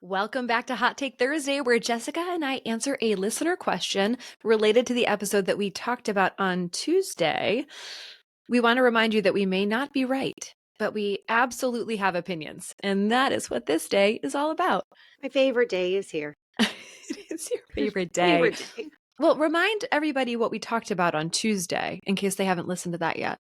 Welcome back to Hot Take Thursday, where Jessica and I answer a listener question related to the episode that we talked about on Tuesday. We want to remind you that we may not be right, but we absolutely have opinions. And that is what this day is all about. My favorite day is here. It is your favorite day. Favorite day. Well, remind everybody what we talked about on Tuesday in case they haven't listened to that yet.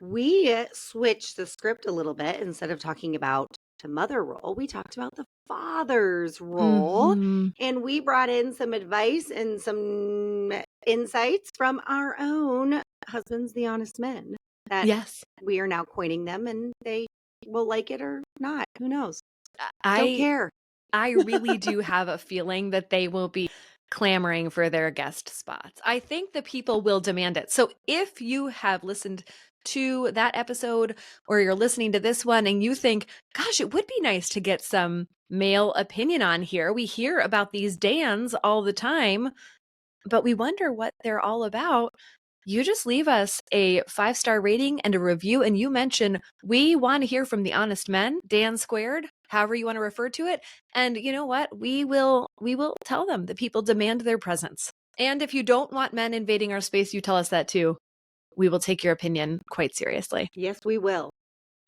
We switched the script a little bit. Instead of talking about the mother role, we talked about the father's role. Mhm. And we brought in some advice and some insights from our own husbands, the honest men, that Yes. we are now coining them, and they will like it or not. Who knows? Don't I care. I really do have a feeling that they will be clamoring for their guest spots. I think the people will demand it. So if you have listened to that episode or you're listening to this one and you think, gosh, it would be nice to get some male opinion on here. We hear about these Dans all the time, but we wonder what they're all about. You just leave us a 5-star rating and a review, and you mention we want to hear from the honest men, Dan squared, however you want to refer to it. And you know what? We will tell them that people demand their presence. And if you don't want men invading our space, you tell us that too. We will take your opinion quite seriously. Yes, we will.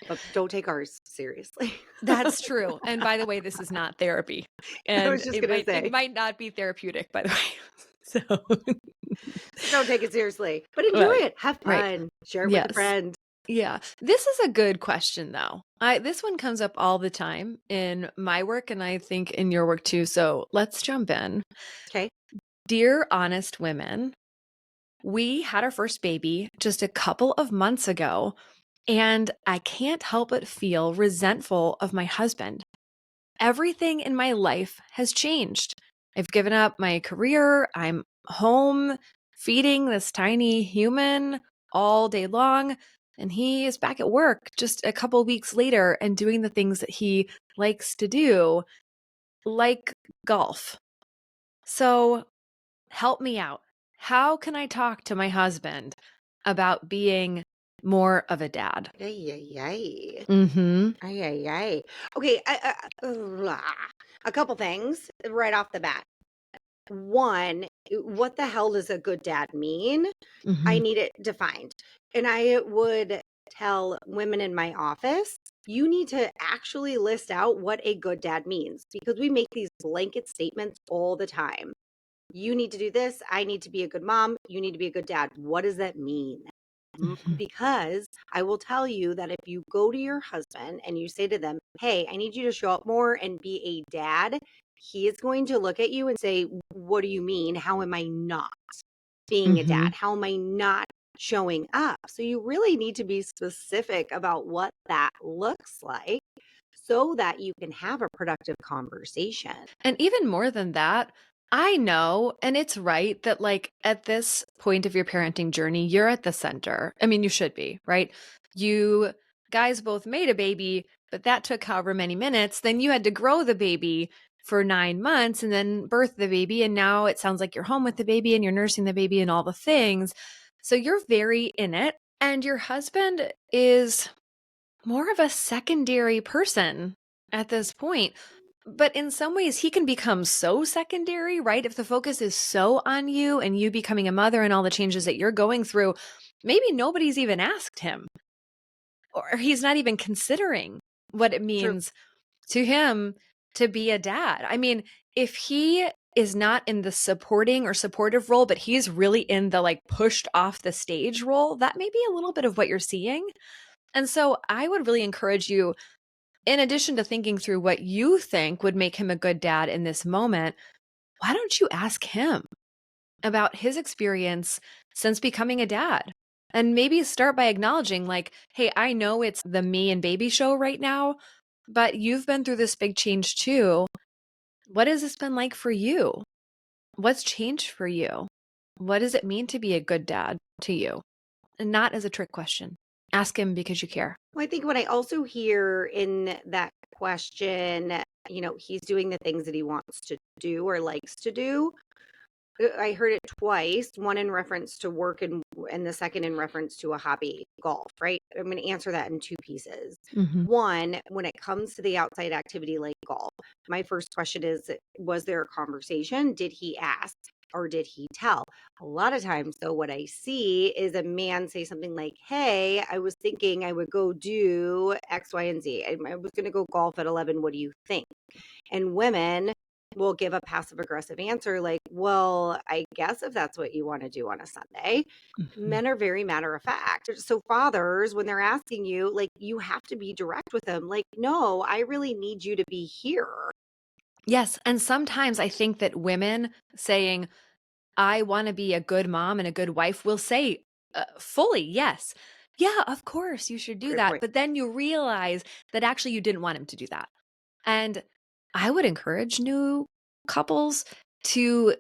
But don't take ours seriously. That's true. And by the way, this is not therapy. I was And just going to it say. might not be therapeutic, by the way. So So don't take it seriously, but enjoy right. it. Have Right. fun. Share it with a Yes. friend. Yeah. This is a good question though. This one comes up all the time in my work and I think in your work too. So let's jump in. Okay. Dear honest women, we had our first baby just a couple of months ago, and I can't help but feel resentful of my husband. Everything in my life has changed. I've given up my career. I'm home feeding this tiny human all day long. And he is back at work just a couple weeks later and doing the things that he likes to do, like golf. So help me out. How can I talk to my husband about being more of a dad? Ay, ay, ay. Mm-hmm. Ay, ay, ay. Okay. A couple things right off the bat. One, what the hell does a good dad mean? I Mm-hmm. need it defined. And I would tell women in my office, you need to actually list out what a good dad means, because we make these blanket statements all the time. You need to do this. I need to be a good mom. You need to be a good dad. What does that mean? Mm-hmm. Because I will tell you that if you go to your husband and you say to them, hey, I need you to show up more and be a dad, he is going to look at you and say, what do you mean? How am I not being a Mm-hmm. dad? How am I not showing up? So you really need to be specific about what that looks like so that you can have a productive conversation. And even more than that, I know, and it's right that like at this point of your parenting journey, you're at the center. I mean, you should be, right? You guys both made a baby, but that took however many minutes. Then you had to grow the baby for 9 months and then birth the baby. And now it sounds like you're home with the baby and you're nursing the baby and all the things. So you're very in it. And your husband is more of a secondary person at this point. But in some ways, he can become so secondary, right? If the focus is so on you and you becoming a mother and all the changes that you're going through, maybe nobody's even asked him, or he's not even considering what it True. means to him to be a dad. I mean, if he is not in the supporting or supportive role, but he's really in the like pushed off the stage role, that may be a little bit of what you're seeing. And so I would really encourage you, in addition to thinking through what you think would make him a good dad in this moment, why don't you ask him about his experience since becoming a dad? And maybe start by acknowledging, like, hey, I know it's the me and baby show right now, but you've been through this big change too. What has this been like for you? What's changed for you? What does it mean to be a good dad to you? And not as a trick question. Ask him because you care. Well, I think what I also hear in that question, he's doing the things that he wants to do or likes to do. I heard it twice, one in reference to work and the second in reference to a hobby, golf, right? I'm going to answer that in two pieces. Mhm. One, when it comes to the outside activity like golf, my first question is, was there a conversation? Did he ask or did he tell? A lot of times, though, what I see is a man say something like, "Hey, I was thinking I would go do X, Y, and Z. I was going to go golf at 11. What do you think?" And women will give a passive aggressive answer like, "Well, I guess if that's what you want to do on a Sunday." Mhm. Men are very matter of fact. So fathers, when they're asking you, like, you have to be direct with them. Like, "No, I really need you to be here." Yes, and sometimes I think that women saying, "I wanna be a good mom and a good wife," will say, fully, "Yes. Yeah, of course, you should do Great that," point. but then you realize that actually you didn't want him to do that. And I would encourage new couples to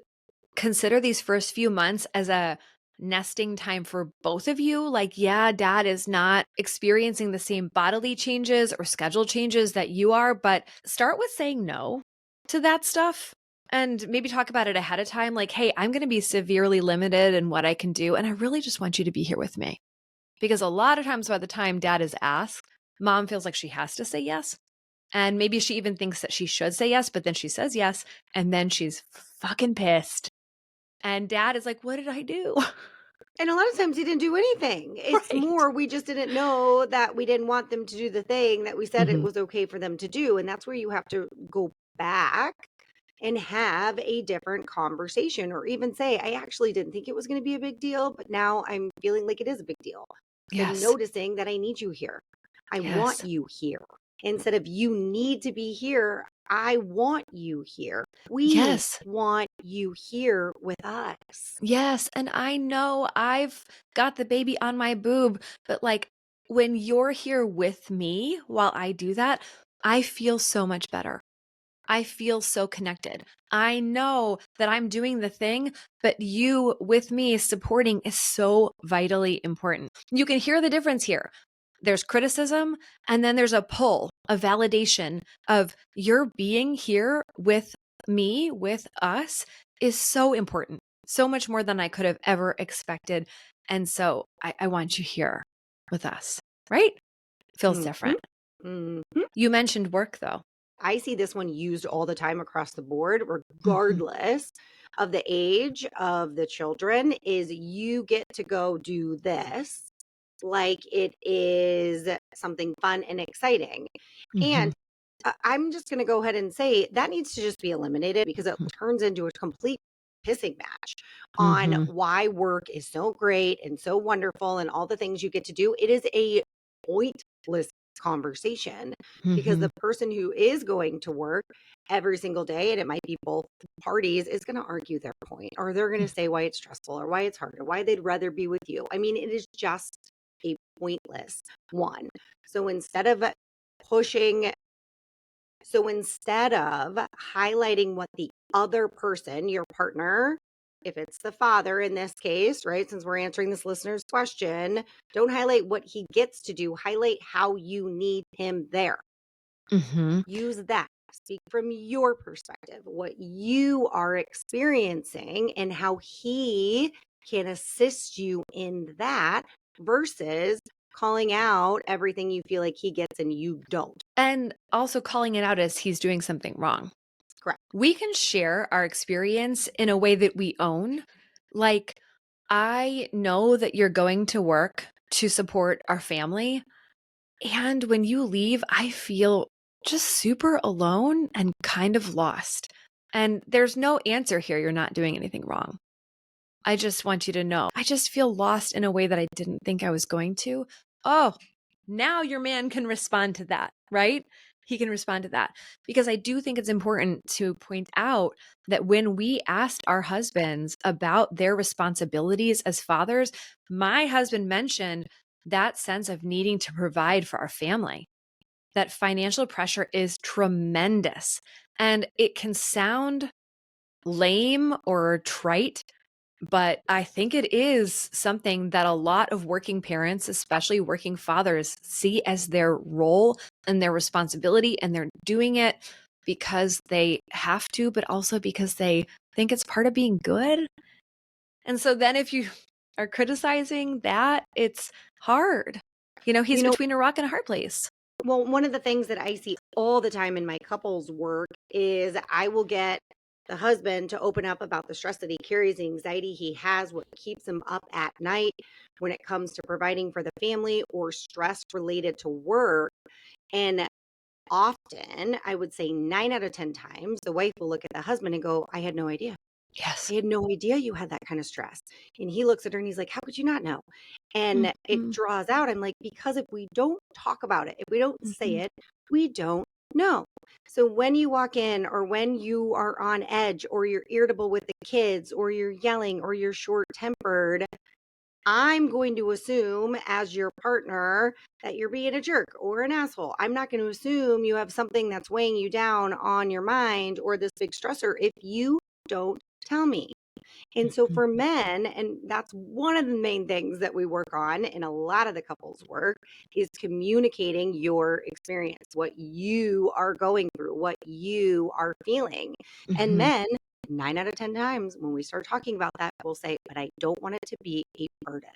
consider these first few months as a nesting time for both of you. Like, yeah, dad is not experiencing the same bodily changes or schedule changes that you are, but start with saying no to that stuff and maybe talk about it ahead of time. Like, hey, I'm going to be severely limited in what I can do. And I really just want you to be here with me. Because a lot of times by the time dad is asked, mom feels like she has to say yes. And maybe she even thinks that she should say yes, but then she says yes. And then she's fucking pissed and dad is like, "What did I do?" And a lot of times he didn't do anything. It's Right. more we just didn't know that we didn't want them to do the thing that we said it Mhm. was okay for them to do. And that's where you have to go back and have a different conversation or even say, "I actually didn't think it was going to be a big deal, but now I'm feeling like it is a big deal. So I'm Yes. noticing that I need you here. I want Yes. you here. Instead of you need to be here, I want you here. We Yes. want you here with us." Yes, and I know I've got the baby on my boob, but, like, when you're here with me while I do that, I feel so much better. I feel so connected. I know that I'm doing the thing, but you with me supporting is so vitally important. You can hear the difference here. There's criticism, and then there's a pull, a validation of your being here with me, with us is so important, so much more than I could have ever expected. And so I want you here with us, right? Feels Mhm. different. Mhm. You mentioned work though. I see this one used all the time across the board, Mhm. regardless of the age of the children, is you get to go do this like it is something fun and exciting. Mhm. And I'm just going to go ahead and say that needs to just be eliminated because it turns into a complete pissing match on Mhm. why work is so great and so wonderful and all the things you get to do. It is a pointless conversation because Mhm. the person who is going to work every single day, and it might be both parties, is going to argue their point or they're going to say why it's stressful or why it's hard or why they'd rather be with you. I mean, it is just a pointless one. So instead of pushing so instead of highlighting what the other person, your partner, if it's the father in this case, right? Since we're answering this listener's question, don't highlight what he gets to do, highlight how you need him there. Mhm. Use that. Speak from your perspective, what you are experiencing, and how he can assist you in that versus calling out everything you feel like he gets and you don't. And also calling it out as he's doing something wrong. Correct. We can share our experience in a way that we own. Like, I know that you're going to work to support our family. And when you leave, I feel just super alone and kind of lost. And there's no answer here. You're not doing anything wrong. I just want you to know. I just feel lost in a way that I didn't think I was going to. Oh, now your man can respond to that, right? He can respond to that because I do think it's important to point out that when we asked our husbands about their responsibilities as fathers, my husband mentioned that sense of needing to provide for our family, that financial pressure is tremendous. And it can sound lame or trite, but I think it is something that a lot of working parents, especially working fathers, see as their role and their responsibility. And they're doing it because they have to, but also because they think it's part of being good. And so then if you are criticizing that, it's hard. He's You know, between a rock and a hard place. well, one of the things that I see all the time in my couples work is I will get the husband to open up about the stress that he carries, the anxiety he has, what keeps him up at night when it comes to providing for the family or stress related to work. And often, I would say 9 out of 10 times, the wife will look at the husband and go, I had no idea. I Yes. had no idea you had that kind of stress. And he looks at her and he's like, how could you not know? And it Mhm, draws out. I'm like, because if we don't talk about it, if we don't say mhm, it, we don't know. So when you walk in or when you are on edge or you're irritable with the kids or you're yelling or you're short tempered, I'm going to assume as your partner that you're being a jerk or an asshole. I'm not going to assume you have something that's weighing you down on your mind or this big stressor if you don't tell me. And so mhm, for men, and that's one of the main things that we work on in a lot of the couples work is communicating your experience, what you are going through, what you are feeling. And mhm, men, 9 out of 10 times when we start talking about that, will say, but I don't want it to be a burden.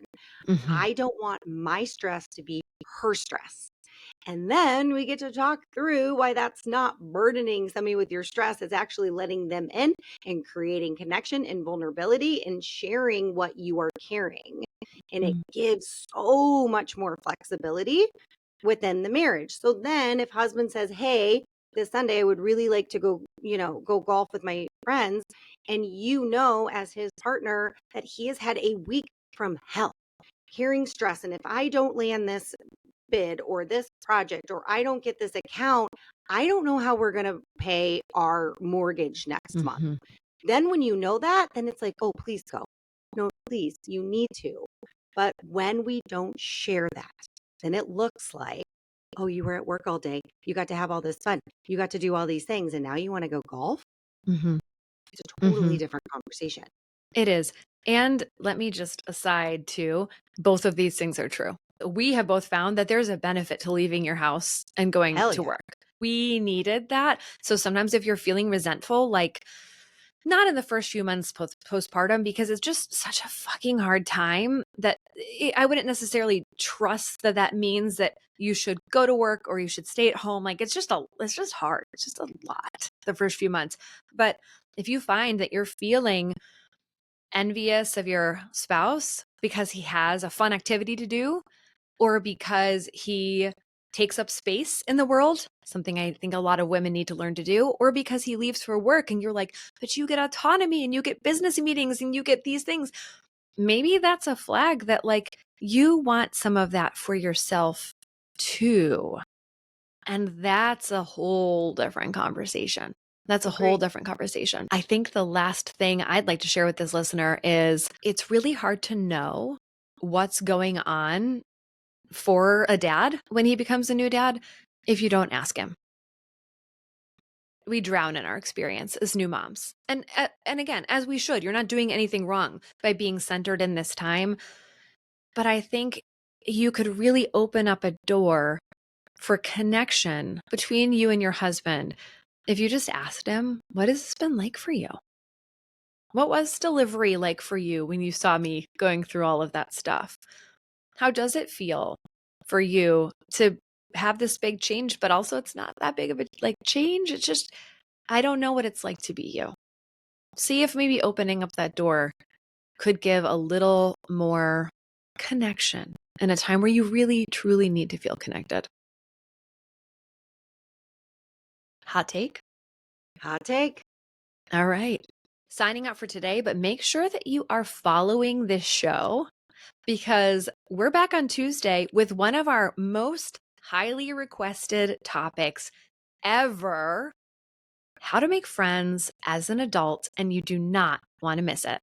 mhm, I don't want my stress to be her stress. And then we get to talk through why that's not burdening somebody with your stress. It's actually letting them in and creating connection and vulnerability and sharing what you are carrying. And it mhm, gives so much more flexibility within the marriage. So then if husband says, hey, this Sunday I would really like to go, go golf with my friends. And as his partner, that he has had a week from hell, hearing stress. And if I don't land this bid or this project or I don't get this account, I don't know how we're going to pay our mortgage next month. mhm, Then when you know that, then it's like, oh, please go. No, please, you need to. But when we don't share that, then it looks like, oh, you were at work all day. You got to have all this fun. You got to do all these things. And now you want to go golf? mhm, It's a totally mhm. different conversation. It is. And let me just aside too, both of these things are true. We have both found that there's a benefit to leaving your house and going Hell to yeah. work. We needed that. So sometimes if you're feeling resentful, like not in the first few months postpartum, because it's just such a fucking hard time that I wouldn't necessarily trust that that means that you should go to work or you should stay at home. Like it's just hard. It's just a lot the first few months. But if you find that you're feeling envious of your spouse because he has a fun activity to do or because he takes up space in the world, something I think a lot of women need to learn to do, or because he leaves for work and you're like, but you get autonomy and you get business meetings and you get these things. Maybe that's a flag that like you want some of that for yourself too. And that's a whole different conversation. That's a whole Agree. different conversation. I think the last thing I'd like to share with this listener is it's really hard to know what's going on for a dad when he becomes a new dad if you don't ask him. We drown in our experience as new moms. And again, as we should. You're not doing anything wrong by being centered in this time, but I think you could really open up a door for connection between you and your husband if you just asked him, what has this been like for you? What was delivery like for you when you saw me going through all of that stuff? How does it feel for you to have this big change, but also it's not that big of a like change? It's just, I don't know what it's like to be you. See if maybe opening up that door could give a little more connection in a time where you really, truly need to feel connected. Hot take? Hot take. All right. Signing up for today, but make sure that you are following this show because we're back on Tuesday with one of our most highly requested topics ever: how to make friends as an adult, and you do not want to miss it.